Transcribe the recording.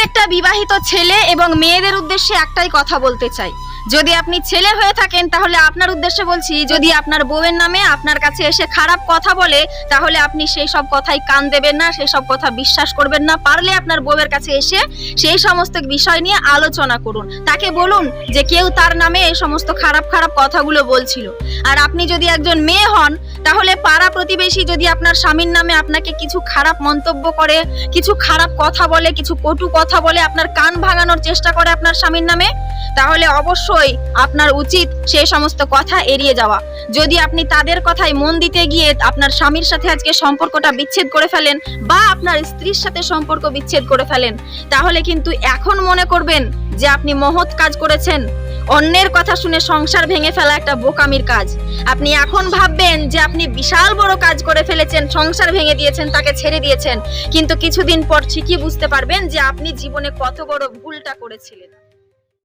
প্রত্যেকটা বিবাহিত ছেলে এবং মেয়েদের উদ্দেশ্যে একটাই কথা বলতে চাই। যদি আপনি ছেলে হয়ে থাকেন তাহলে আপনার উদ্দেশ্যে বলছি, যদি আপনার বউয়ের নামে আপনার কাছে এসে খারাপ কথা বলে তাহলে আপনি সেই সব কথাই কান দেবেন না, সেই সব কথা বিশ্বাস করবেন না। পারলে আপনার বউয়ের কাছে এসে সেই সমস্ত বিষয় নিয়ে আলোচনা করুন, তাকে বলুন যে কেউ তার নামে এই সমস্ত খারাপ খারাপ কথাগুলো বলছিল। আর আপনি যদি একজন মেয়ে হন তাহলে পাড়া প্রতিবেশী যদি আপনার স্বামীর নামে আপনাকে কিছু খারাপ মন্তব্য করে, কিছু খারাপ কথা বলে, কিছু কটু কথা বলে, আপনার কান ভাঙানোর চেষ্টা করে আপনার স্বামীর নামে, তাহলে অবশ্যই আপনার উচিত সেই সমস্ত কথা এড়িয়ে যাওয়া। যদি আপনি তাদের কথায় মন দিতে গিয়ে আপনার স্বামীর সাথে আজকে সম্পর্কটা বিচ্ছেদ করে ফেলেন বা আপনার স্ত্রীর সাথে সম্পর্ক বিচ্ছেদ করে ফেলেন, তাহলে কিন্তু এখন মনে করবেন যে আপনি মহৎ কাজ করেছেন। অন্যের কথা শুনে সংসার ভেঙে ফেলা একটা বোকামির কাজ। আপনি এখন ভাববেন যে আপনি বিশাল বড় কাজ করে ফেলেছেন, সংসার ভেঙে দিয়েছেন, তাকে ছেড়ে দিয়েছেন, কিন্তু কিছুদিন পর ঠিকই বুঝতে পারবেন যে আপনি জীবনে কত বড় ভুলটা করেছিলেন।